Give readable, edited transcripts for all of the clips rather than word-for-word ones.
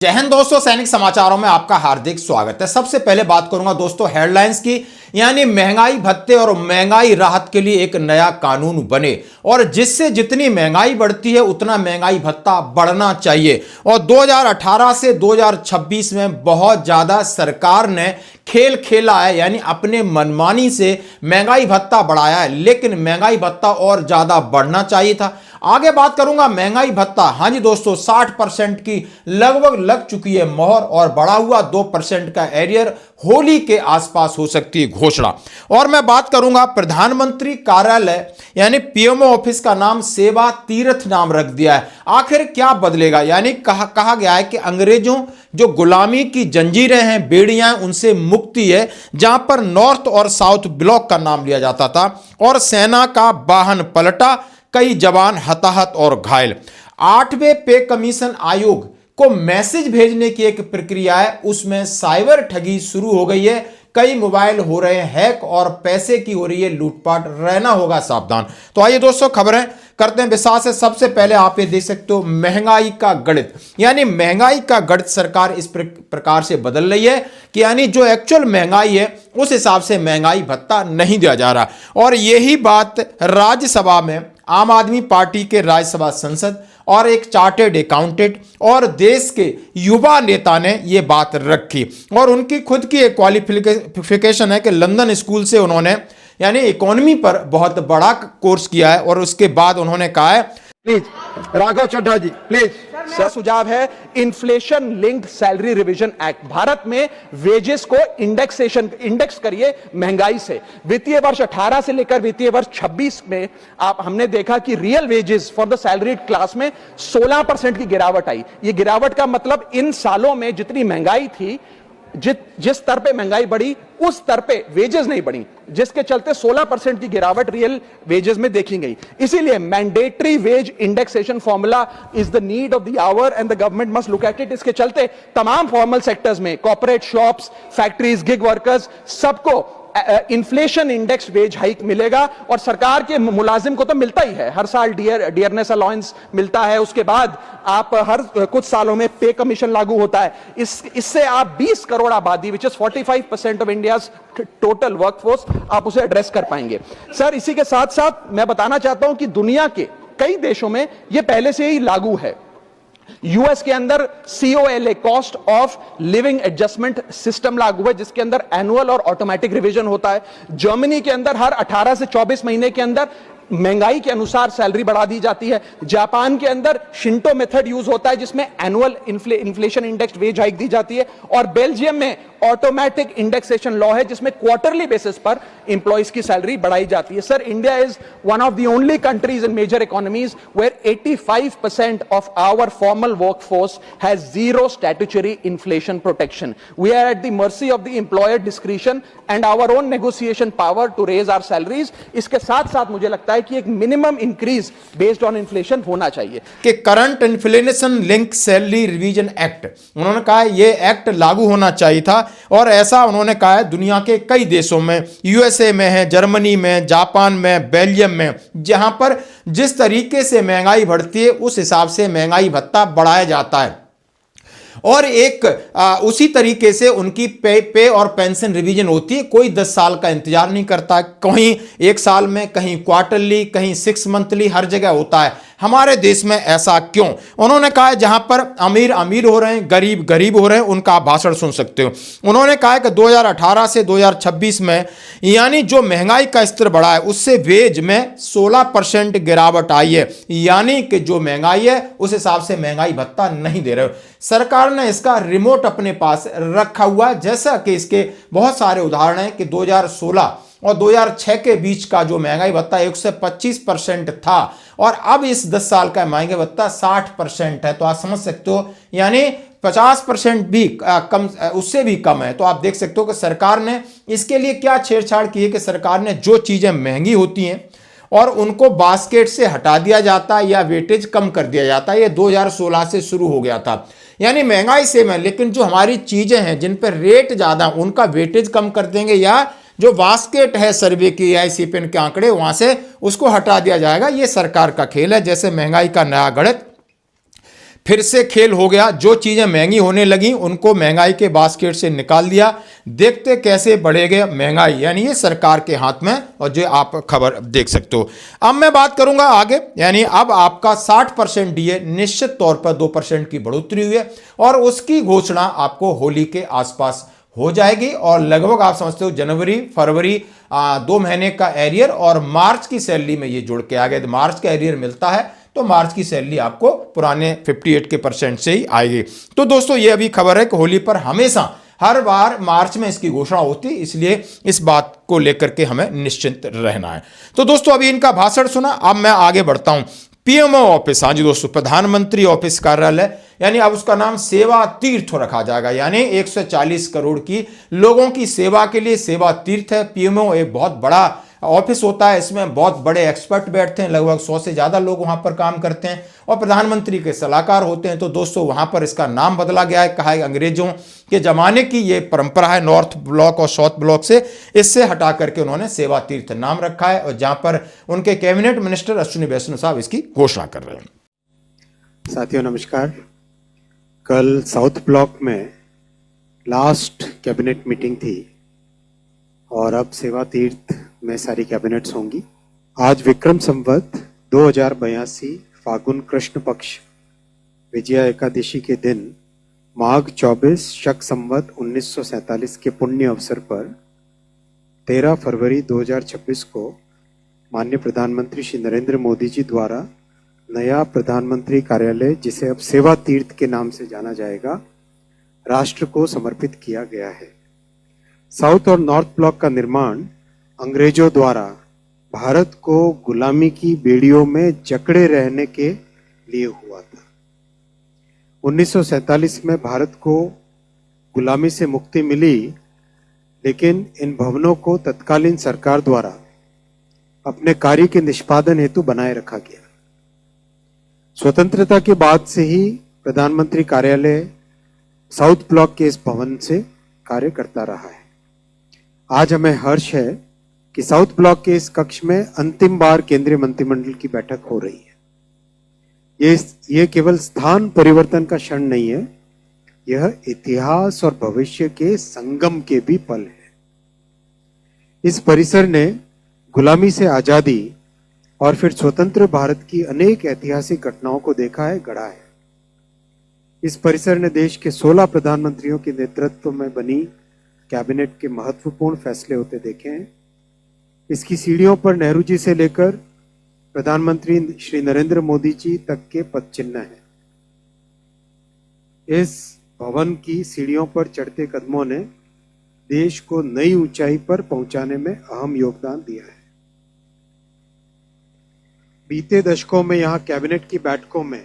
जय हिंद दोस्तों, सैनिक समाचारों में आपका हार्दिक स्वागत है। सबसे पहले बात करूंगा दोस्तों हेडलाइंस की, यानी महंगाई भत्ते और महंगाई राहत के लिए एक नया कानून बने और जिससे जितनी महंगाई बढ़ती है उतना महंगाई भत्ता बढ़ना चाहिए। और 2018 से 2026 में बहुत ज्यादा सरकार ने खेल खेला है, यानी अपने मनमानी से महंगाई भत्ता बढ़ाया है, लेकिन महंगाई भत्ता और ज्यादा बढ़ना चाहिए था। आगे बात करूंगा महंगाई भत्ता। हाँ जी दोस्तों, 60% की लगभग लग चुकी है मोहर और बढ़ा हुआ 2% का एरियर होली के आसपास हो सकती है घोषणा। और मैं बात करूंगा प्रधानमंत्री कार्यालय यानी पीएमओ ऑफिस का नाम सेवा तीर्थ नाम रख दिया है। आखिर क्या बदलेगा? यानी कहा गया है कि अंग्रेजों जो गुलामी की जंजीरें हैं, बेड़ियां, उनसे मुक्ति है, जहां पर नॉर्थ और साउथ ब्लॉक का नाम लिया जाता था और सेना का वाहन पलटा, कई जवान हताहत और घायल। 8वें पे कमीशन आयोग को मैसेज भेजने की एक प्रक्रिया है, उसमें साइबर ठगी शुरू हो गई है। कई मोबाइल हो रहे हैं हैक और पैसे की हो रही है लूटपाट, रहना होगा सावधान। तो आइए दोस्तों खबरें करते हैं विस्तार से। सबसे पहले आप ये देख सकते हो महंगाई का गणित, यानी महंगाई का गणित सरकार इस प्रकार से बदल रही है कि यानी जो एक्चुअल महंगाई है उस हिसाब से महंगाई भत्ता नहीं दिया जा रहा। और यही बात राज्यसभा में आम आदमी पार्टी के राज्यसभा सांसद और एक चार्टेड अकाउंटेंट और देश के युवा नेता ने यह बात रखी। और उनकी खुद की एक क्वालिफिकेशन है कि लंदन स्कूल से उन्होंने यानी इकोनॉमी पर बहुत बड़ा कोर्स किया है। और उसके बाद उन्होंने कहा है, please Raghav Chadha ji please. Sir सुझाव है inflation linked salary revision act. Bharat में वेजेस को इंडेक्स करिए महंगाई से। वित्तीय वर्ष 18 से लेकर वित्तीय वर्ष 26 में हमने देखा कि real wages for the salaried class में 16% की गिरावट आई। ये गिरावट का मतलब इन सालों में जितनी महंगाई थी, जिस स्तर पे महंगाई बढ़ी उस स्तर पे वेजेस नहीं बढ़ी, जिसके चलते 16% की गिरावट रियल वेजेस में देखी गई। इसीलिए mandatory wage indexation formula is the need of the hour and the government must look at it. इसके चलते तमाम फॉर्मल सेक्टर्स में corporate, shops, factories, gig workers सबको इन्फ्लेशन इंडेक्स वेज हाइक मिलेगा। और सरकार के मुलाजिम को तो मिलता ही है, हर साल डियरनेस अलाउंस मिलता है। उसके बाद आप हर कुछ सालों में पे कमीशन लागू होता है। इससे आप 20 करोड़ आबादी, which is 45% of India's total workforce, आप उसे एड्रेस कर पाएंगे। सर इसी के साथ साथ मैं बताना चाहता हूं कि दुनिया के कई देशों में यह पहले से ही लागू है। यूएस के अंदर COLA cost of living adjustment system लागू है, जिसके अंदर एनुअल और ऑटोमेटिक रिवीजन होता है। जर्मनी के अंदर हर 18 से 24 महीने के अंदर महंगाई के अनुसार सैलरी बढ़ा दी जाती है। जापान के अंदर शिंटो मेथड यूज होता है, जिसमें annual inflation index wage hike दी जाती है। और बेल्जियम में ऑटोमेटिक इंडेक्सेशन लॉ है, जिसमें क्वार्टरली बेसिस पर इंप्लॉइज की सैलरी बढ़ाई जाती है। Sir India is one of the only countries in major economies where 85% of our formal workforce has zero statutory inflation protection. We are at the mercy of the employer discretion and our own negotiation power to raise our salaries. इसके साथ साथ मुझे लगता है कि एक minimum increase based on inflation होना चाहिए। कि current inflation link salary revision act, उन्होंने कहा यह एक्ट लागू होना चाहिए था। और ऐसा उन्होंने कहा है दुनिया के कई देशों में, यूएसए में है, जर्मनी में, जापान में, बेल्जियम में, जहां पर जिस तरीके से महंगाई बढ़ती है उस हिसाब से महंगाई भत्ता बढ़ाया जाता है। और एक उसी तरीके से उनकी पे और पेंशन रिवीजन होती है। कोई 10 साल का इंतजार नहीं करता, कहीं 1 साल में, कहीं क्वार्टरली, कहीं 6 मंथली, हर जगह होता है। हमारे देश में ऐसा क्यों? उन्होंने कहा है जहां पर अमीर अमीर हो रहे हैं, गरीब गरीब हो रहे हैं, उनका आप भाषण सुन सकते हो। उन्होंने कहा है कि 2018 से 2026 में यानी जो महंगाई का स्तर बढ़ा है उससे वेज में 16% गिरावट आई है, यानी कि जो महंगाई है उस हिसाब से महंगाई भत्ता नहीं दे रहे हो। सरकार ने इसका रिमोट अपने पास रखा हुआ है, जैसा कि इसके बहुत सारे उदाहरण हैं कि 2016 और 2006 के बीच का जो महंगाई भत्ता 125% था और अब इस 10 साल का महंगाई भत्ता 60% है। तो आप समझ सकते हो यानी 50% भी कम, उससे भी कम है। तो आप देख सकते हो कि सरकार ने इसके लिए क्या छेड़छाड़ की है कि सरकार ने जो चीजें महंगी होती हैं और उनको बास्केट से हटा दिया जाता है या वेटेज कम कर दिया जाता है। ये 2016 से शुरू हो गया था, यानी महंगाई सेम है, लेकिन जो हमारी चीजें हैं जिन पर रेट ज्यादा उनका वेटेज कम कर देंगे, या जो बास्केट है सर्वे की या ICPN के आंकड़े वहां से उसको हटा दिया जाएगा। ये सरकार का खेल है, जैसे महंगाई का नया गणित फिर से खेल हो गया। जो चीजें महंगी होने लगी उनको महंगाई के बास्केट से निकाल दिया। देखते कैसे बढ़ेगा महंगाई, यानी ये सरकार के हाथ में, और जो आप खबर देख सकते हो। अब मैं बात करूंगा आगे, यानी अब आपका 60% डीए निश्चित तौर पर 2% की बढ़ोतरी हुई है और उसकी घोषणा आपको होली के आसपास हो जाएगी। और लगभग आप समझते हो जनवरी फरवरी 2 महीने का एरियर और मार्च की सैलरी में ये जुड़ के आ गए। मार्च का एरियर मिलता है तो मार्च की सैलरी आपको पुराने 58% से ही आएगी। तो दोस्तों ये अभी खबर है कि होली पर हमेशा हर बार मार्च में इसकी घोषणा होती, इसलिए इस बात को लेकर के हमें निश्चिंत रहना है। तो दोस्तों अभी इनका भाषण सुना, अब मैं आगे बढ़ता हूं। पीएमओ ऑफिस, हाँ जी दोस्तों, प्रधानमंत्री ऑफिस कार्यालय, यानी अब उसका नाम सेवा तीर्थ रखा जाएगा। यानी 140 करोड़ की लोगों की सेवा के लिए सेवा तीर्थ है। पीएमओ एक बहुत बड़ा ऑफिस होता है, इसमें बहुत बड़े एक्सपर्ट बैठते हैं, लगभग 100 से ज्यादा लोग वहां पर काम करते हैं और प्रधानमंत्री के सलाहकार होते हैं। तो दोस्तों वहां पर इसका नाम बदला गया है, कहा है अंग्रेजों के जमाने की ये परंपरा है, नॉर्थ ब्लॉक और साउथ ब्लॉक से, इससे हटा करके उन्होंने सेवा तीर्थ नाम रखा है और जहां पर उनके कैबिनेट मिनिस्टर अश्विनी वैष्णव साहब इसकी घोषणा कर रहे हैं। साथियों नमस्कार। कल साउथ ब्लॉक में लास्ट कैबिनेट मीटिंग थी और अब सेवा तीर्थ में सारी कैबिनेट्स होंगी। आज विक्रम संवत 2082 फागुन कृष्ण पक्ष विजया एकादशी के दिन माघ 24 शक संवत 1947 के पुण्य अवसर पर 13 फरवरी 2026 को माननीय प्रधानमंत्री श्री नरेंद्र मोदी जी द्वारा नया प्रधानमंत्री कार्यालय, जिसे अब सेवा तीर्थ के नाम से जाना जाएगा, राष्ट्र को समर्पित किया गया है। साउथ और नॉर्थ ब्लॉक का निर्माण अंग्रेजों द्वारा भारत को गुलामी की बेड़ियों में जकड़े रहने के लिए हुआ था। 1947 में भारत को गुलामी से मुक्ति मिली, लेकिन इन भवनों को तत्कालीन सरकार द्वारा अपने कार्य के निष्पादन हेतु बनाए रखा गया। स्वतंत्रता के बाद से ही प्रधानमंत्री कार्यालय साउथ ब्लॉक के इस भवन से कार्य करता रहा है। आज हमें हर्ष है कि साउथ ब्लॉक के इस कक्ष में अंतिम बार केंद्रीय मंत्रिमंडल की बैठक हो रही है। ये केवल स्थान परिवर्तन का क्षण नहीं है, यह इतिहास और भविष्य के संगम के भी पल है। इस परिसर ने गुलामी से आजादी और फिर स्वतंत्र भारत की अनेक ऐतिहासिक घटनाओं को देखा है, गढ़ा है। इस परिसर ने देश के 16 प्रधानमंत्रियों के नेतृत्व में बनी कैबिनेट के महत्वपूर्ण फैसले होते देखे हैं। इसकी सीढ़ियों पर नेहरू जी से लेकर प्रधानमंत्री श्री नरेंद्र मोदी जी तक के पद चिन्ह हैं। इस भवन की सीढ़ियों पर चढ़ते कदमों ने देश को नई ऊंचाई पर पहुंचाने में अहम योगदान दिया है। बीते दशकों में यहाँ कैबिनेट की बैठकों में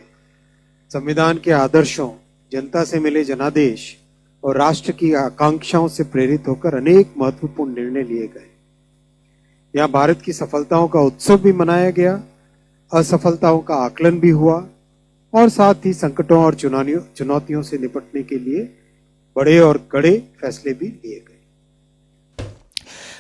संविधान के आदर्शों, जनता से मिले जनादेश और राष्ट्र की आकांक्षाओं से प्रेरित होकर अनेक महत्वपूर्ण निर्णय लिए गए। यहाँ भारत की सफलताओं का उत्सव भी मनाया गया, असफलताओं का आकलन भी हुआ और साथ ही संकटों और चुनौतियों से निपटने के लिए बड़े और कड़े फैसले भी लिए गए।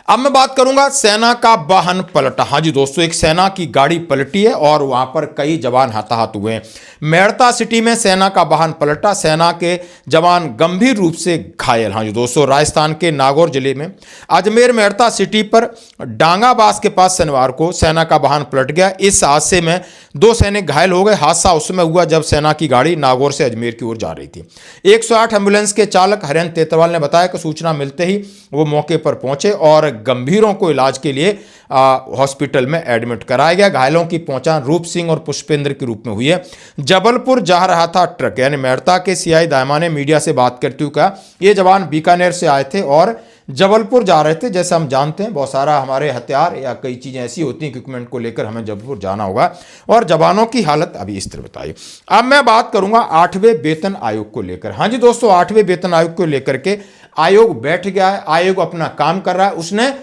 अब मैं बात करूंगा सेना का वाहन पलटा। हाँ जी दोस्तों, एक सेना की गाड़ी पलटी है और वहां पर कई जवान हताहत हुए हैं। मेड़ता सिटी में सेना का वाहन पलटा, सेना के जवान गंभीर रूप से घायल। हाँ जी दोस्तों, राजस्थान के नागौर जिले में अजमेर मेड़ता सिटी पर डांगाबास के पास शनिवार को सेना का वाहन पलट गया। इस हादसे में 2 सैनिक घायल हो गए। हादसा उस समय हुआ जब सेना की गाड़ी नागौर से अजमेर की ओर जा रही थी। 108 एम्बुलेंस के चालक हरेंद्र तेतरवाल ने बताया कि सूचना मिलते ही वो मौके पर पहुंचे और गंभीरों को इलाज के लिए हॉस्पिटल में एडमिट कराया गया। घायलों की पहचान रूप सिंह और पुष्पेंद्र के रूप में हुई है। जबलपुर जा रहा था ट्रक, यानी मेड़ता के सीआई दायमा ने मीडिया से बात करते हुए कहा ये जवान बीकानेर से आए थे और जबलपुर जा रहे थे। जैसे हम जानते हैं बहुत सारा हमारे हथियार या कई चीजें ऐसी होती हैं इक्विपमेंट को लेकर हमें जबलपुर जाना होगा और जवानों की हालत अभी इस तरह बताई। अब मैं बात करूंगा 8वें वेतन आयोग को लेकर। हाँ जी दोस्तों, 8वें वेतन आयोग को लेकर के आयोग बैठ गया है, आयोग अपना काम कर रहा है। उसने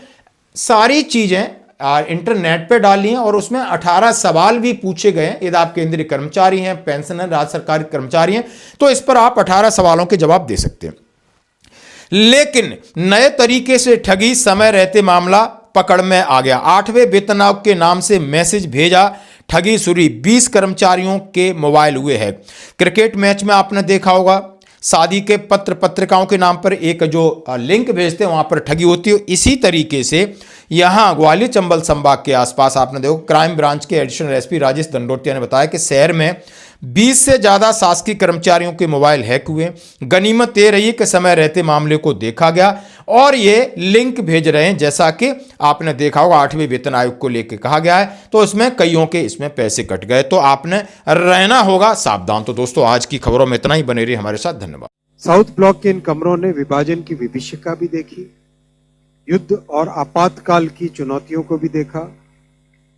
सारी चीजें इंटरनेट पे डाली हैं और उसमें 18 सवाल भी पूछे गए। यदि आप केंद्रीय कर्मचारी हैं, पेंशनर, राज्य सरकारी कर्मचारी हैं, तो इस पर आप 18 सवालों के जवाब दे सकते हैं। लेकिन नए तरीके से ठगी, समय रहते मामला पकड़ में आ गया। 8वें वेतन आयोग के नाम से मैसेज भेजा, ठगी सुरी 20 कर्मचारियों के मोबाइल हुए हैं। क्रिकेट मैच में आपने देखा होगा शादी के पत्र पत्रिकाओं के नाम पर एक जो लिंक भेजते हैं वहां पर ठगी होती है। इसी तरीके से यहां ग्वालियर चंबल संभाग के आसपास आपने देखो क्राइम ब्रांच के एडिशनल एसपी राजेश दंडोतिया ने बताया कि शहर में 20 से ज्यादा शासकीय कर्मचारियों के मोबाइल हैक हुए। गनीमत ये रही कि समय रहते मामले को देखा गया और ये लिंक भेज रहे हैं, जैसा कि आपने देखा होगा 8वें वेतन आयोग को लेकर कहा गया है, तो इसमें कईयों के इसमें पैसे कट गए, तो आपने रहना होगा सावधान। तो दोस्तों आज की खबरों में इतना ही, बने रहिए हमारे साथ, धन्यवाद। साउथ ब्लॉक के इन कमरों ने विभाजन की विभीषिका भी देखी, युद्ध और आपातकाल की चुनौतियों को भी देखा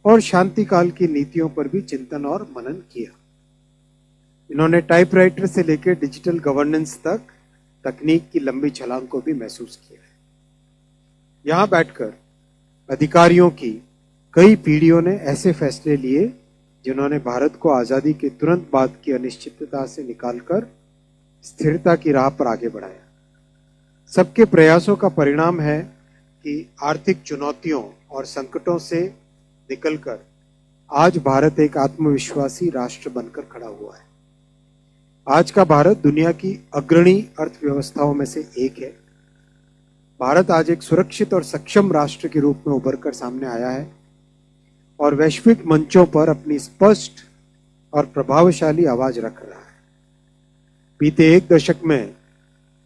और शांतिकाल की नीतियों पर भी चिंतन और मनन किया। इन्होंने टाइपराइटर से लेकर डिजिटल गवर्नेंस तक तकनीक की लंबी छलांग को भी महसूस किया है। यहां बैठकर अधिकारियों की कई पीढ़ियों ने ऐसे फैसले लिए जिन्होंने भारत को आजादी के तुरंत बाद की अनिश्चितता से निकालकर स्थिरता की राह पर आगे बढ़ाया। सबके प्रयासों का परिणाम है कि आर्थिक चुनौतियों और संकटों से निकलकर आज भारत एक आत्मविश्वासी राष्ट्र बनकर खड़ा हुआ है। आज का भारत दुनिया की अग्रणी अर्थव्यवस्थाओं में से एक है। भारत आज एक सुरक्षित और सक्षम राष्ट्र के रूप में उभर कर सामने आया है और वैश्विक मंचों पर अपनी स्पष्ट और प्रभावशाली आवाज रख रहा है। बीते एक दशक में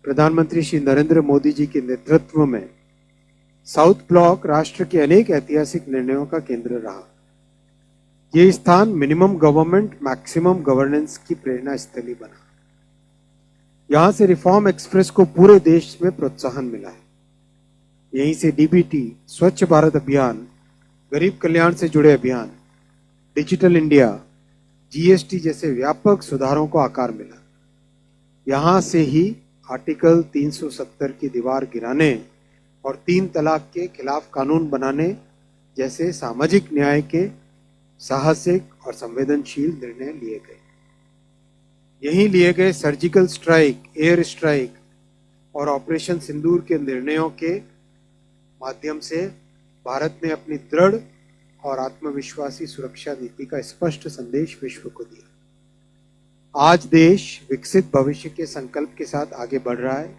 प्रधानमंत्री श्री नरेंद्र मोदी जी के नेतृत्व में साउथ ब्लॉक राष्ट्र के अनेक ऐतिहासिक निर्णयों का केंद्र रहा। ये स्थान मिनिमम गवर्नमेंट मैक्सिमम गवर्नेंस की प्रेरणा स्थली बना। यहां से रिफॉर्म एक्सप्रेस को पूरे देश में प्रोत्साहन मिला है। यहीं से डीबीटी, स्वच्छ भारत अभियान, गरीब कल्याण से जुड़े अभियान, डिजिटल इंडिया, जीएसटी जैसे व्यापक सुधारों को आकार मिला। यहां से ही आर्टिकल 370 की दीवार गिराने और 3 तलाक के खिलाफ कानून बनाने जैसे सामाजिक न्याय के साहसिक और संवेदनशील निर्णय लिए गए। यहीं लिए गए सर्जिकल स्ट्राइक, एयर स्ट्राइक और ऑपरेशन सिंदूर के निर्णयों के माध्यम से भारत ने अपनी दृढ़ और आत्मविश्वासी सुरक्षा नीति का स्पष्ट संदेश विश्व को दिया। आज देश विकसित भविष्य के संकल्प के साथ आगे बढ़ रहा है।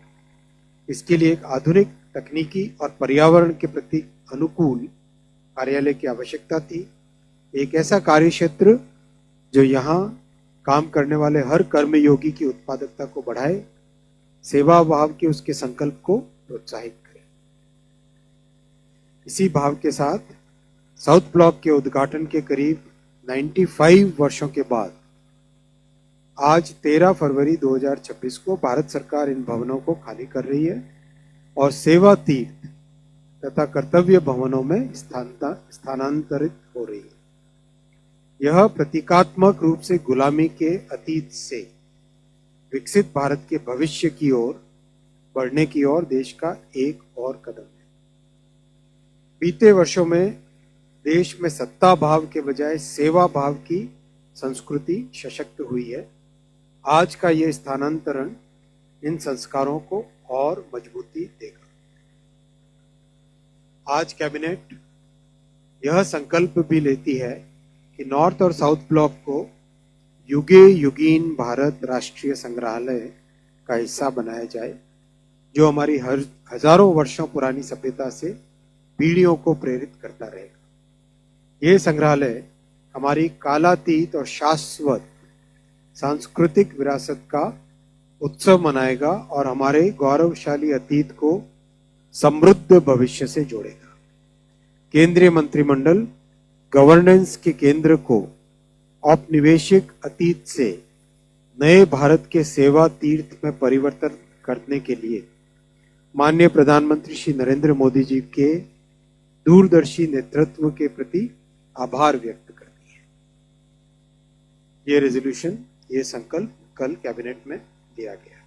इसके लिए एक आधुनिक तकनीकी और पर्यावरण के प्रति अनुकूल कार्यालय की आवश्यकता थी। एक ऐसा कार्यक्षेत्र जो यहाँ काम करने वाले हर कर्मयोगी की उत्पादकता को बढ़ाए, सेवा भाव के उसके संकल्प को प्रोत्साहित करे। इसी भाव के साथ साउथ ब्लॉक के उद्घाटन के करीब 95 वर्षों के बाद आज 13 फरवरी 2026 को भारत सरकार इन भवनों को खाली कर रही है और सेवा तीर्थ तथा कर्तव्य भवनों में स्थानांतरित हो रही है। यह प्रतीकात्मक रूप से गुलामी के अतीत से विकसित भारत के भविष्य की ओर बढ़ने की ओर देश का एक और कदम है। बीते वर्षों में देश में सत्ता भाव के बजाय सेवा भाव की संस्कृति सशक्त हुई है। आज का यह स्थानांतरण इन संस्कारों को और मजबूती देगा। आज कैबिनेट यह संकल्प भी लेती है कि नॉर्थ और साउथ ब्लॉक को युगे युगीन भारत राष्ट्रीय संग्रहालय का हिस्सा बनाया जाए, जो हमारी हजारों वर्षों पुरानी सभ्यता से पीढ़ियों को प्रेरित करता रहेगा। यह संग्रहालय हमारी कालातीत और शाश्वत सांस्कृतिक विरासत का उत्सव मनाएगा और हमारे गौरवशाली अतीत को समृद्ध भविष्य से जोड़ेगा। केंद्रीय मंत्रिमंडल गवर्नेंस के केंद्र को औपनिवेशिक अतीत से नए भारत के सेवा तीर्थ में परिवर्तन करने के लिए माननीय प्रधानमंत्री श्री नरेंद्र मोदी जी के दूरदर्शी नेतृत्व के प्रति आभार व्यक्त करती है। ये रेजोल्यूशन, ये संकल्प कल कैबिनेट में लिया गया।